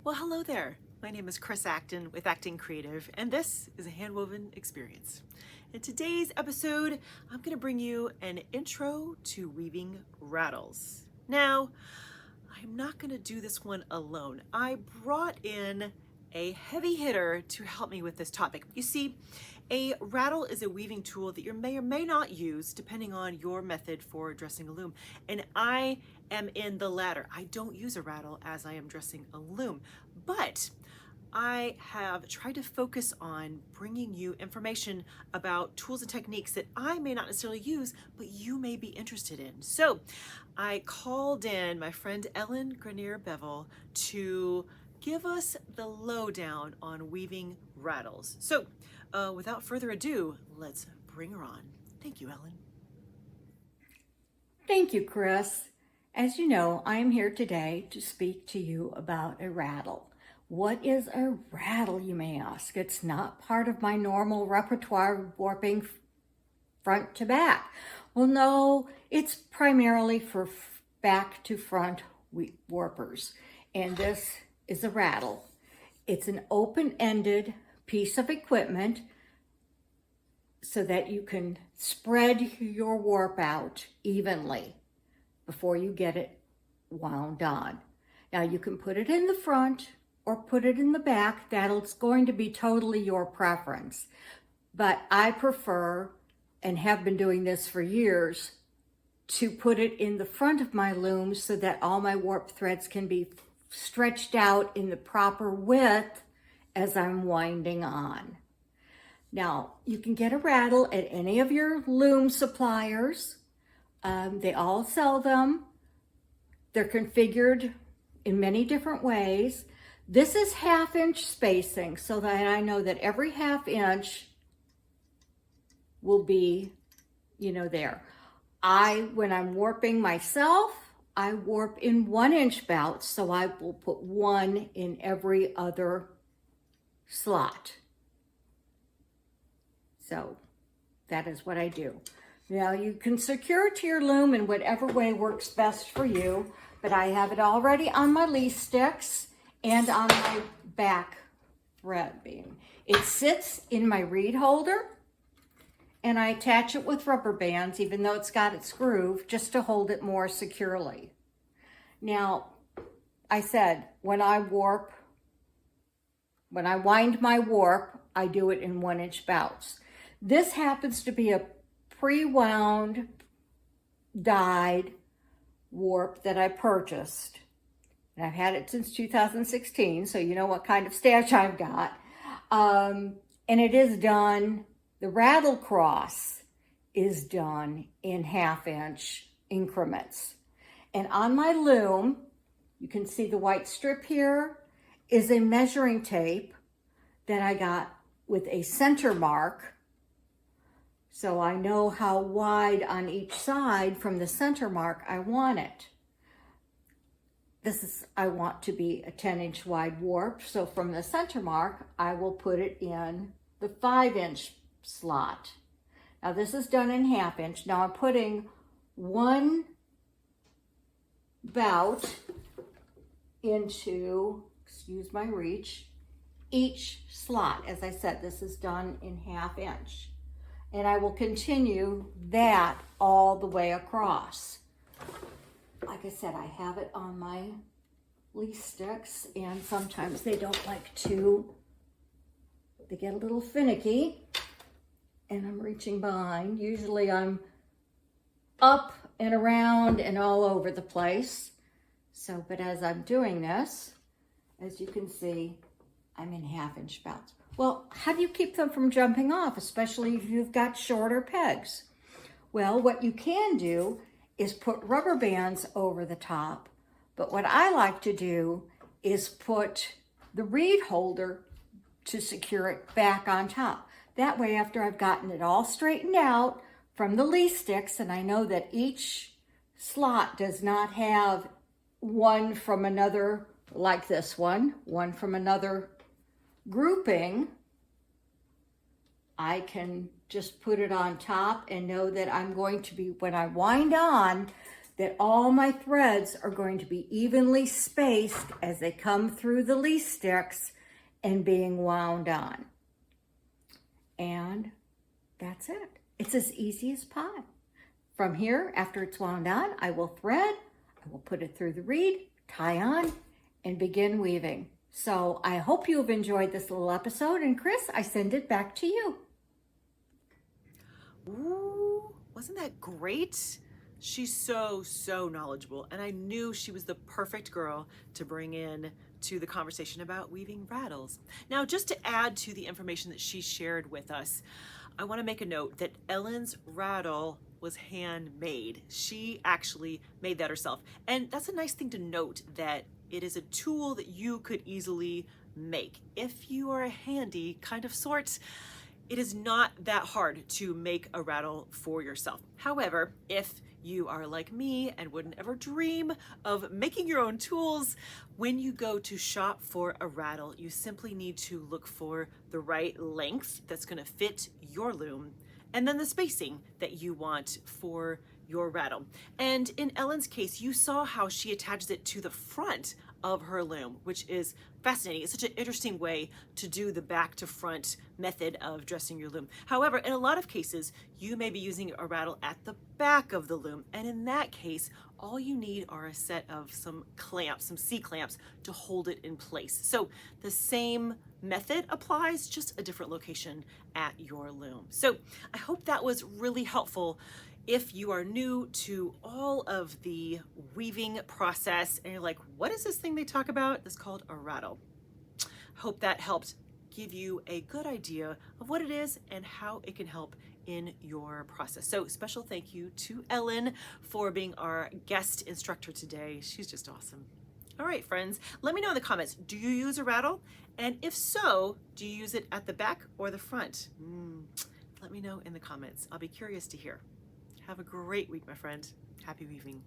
Well, hello there. My name is Chris Acton with Acton Creative, and this is A Handwoven Experience. In today's episode, I'm going to bring you an intro to weaving rattles. Now, I'm not going to do this one alone. I brought in a heavy hitter to help me with this topic. You see, a rattle is a weaving tool that you may or may not use depending on your method for dressing a loom. And I am in the latter. I don't use a rattle as I am dressing a loom, but I have tried to focus on bringing you information about tools and techniques that I may not necessarily use, but you may be interested in. So I called in my friend Ellen Grenier Bevill to give us the lowdown on weaving rattles. So without further ado, let's bring her on. Thank you, Ellen. Thank you, Chris. As you know, I am here today to speak to you about a rattle. What is a rattle, you may ask? It's not part of my normal repertoire warping front to back. Well, no, it's primarily for back to front warpers. And this is a rattle. It's an open-ended piece of equipment so that you can spread your warp out evenly before you get it wound on. Now you can put it in the front or put it in the back. That's going to be totally your preference. But I prefer, and have been doing this for years, to put it in the front of my loom so that all my warp threads can be stretched out in the proper width as I'm winding on. Now, you can get a rattle at any of your loom suppliers. They all sell them. They're configured in many different ways. This is 1/2 inch spacing so that I know that every 1/2 inch will be, there. When I'm warping myself, I warp in 1 inch bouts, so I will put one in every other slot. So that is what I do. Now you can secure it to your loom in whatever way works best for you, but I have it already on my leaf sticks and on my back thread beam. It sits in my reed holder, and I attach it with rubber bands, even though it's got its groove, just to hold it more securely. Now, I said, when I wind my warp, I do it in 1 inch bouts. This happens to be a pre-wound, dyed warp that I purchased. And I've had it since 2016, so you know what kind of stash I've got. And it is done, the rattle cross is done in 1/2 inch increments. And on my loom, you can see the white strip here is a measuring tape that I got with a center mark. So I know how wide on each side from the center mark I want it. I want to be a 10 inch wide warp. So from the center mark, I will put it in the 5 inch slot. Now this is done in 1/2 inch. Now I'm putting one bout into, excuse my reach, each slot. As I said, this is done in 1/2 inch. And I will continue that all the way across. Like I said, I have it on my leaf sticks, and sometimes they don't like to, they get a little finicky, and I'm reaching behind. Usually I'm up and around and all over the place. So, but as I'm doing this, as you can see, I'm in 1/2 inch bouts. Well, how do you keep them from jumping off, especially if you've got shorter pegs? Well, what you can do is put rubber bands over the top, but what I like to do is put the reed holder to secure it back on top. That way, after I've gotten it all straightened out from the leaf sticks, and I know that each slot does not have one from another, like this one from another grouping, I can just put it on top and know that I'm going to be, when I wind on, that all my threads are going to be evenly spaced as they come through the leaf sticks and being wound on. And that's it. It's as easy as pie. From here, after it's wound on, I will thread, I will put it through the reed, tie on, and begin weaving. So I hope you have enjoyed this little episode, and Chris, I send it back to you. Ooh, wasn't that great? She's so knowledgeable, and I knew she was the perfect girl to bring in to the conversation about weaving rattles. Now, just to add to the information that she shared with us, I want to make a note that Ellen's rattle was handmade. She actually made that herself. And that's a nice thing to note, that it is a tool that you could easily make. If you are a handy kind of sort, it is not that hard to make a rattle for yourself. However, if you are like me and wouldn't ever dream of making your own tools, when you go to shop for a rattle, you simply need to look for the right length that's going to fit your loom, and then the spacing that you want for your rattle. And in Ellen's case, you saw how she attaches it to the front of her loom, which is fascinating. It's such an interesting way to do the back to front method of dressing your loom. However, in a lot of cases, you may be using a rattle at the back of the loom. And in that case, all you need are a set of some clamps, some C-clamps to hold it in place. So the same method applies, just a different location at your loom. So I hope that was really helpful. If you are new to all of the weaving process and you're like, what is this thing they talk about? It's called a rattle. Hope that helped give you a good idea of what it is and how it can help in your process. So special thank you to Ellen for being our guest instructor today. She's just awesome. All right, friends, let me know in the comments, do you use a rattle? And if so, do you use it at the back or the front? Let me know in the comments. I'll be curious to hear. Have a great week, my friend. Happy weaving.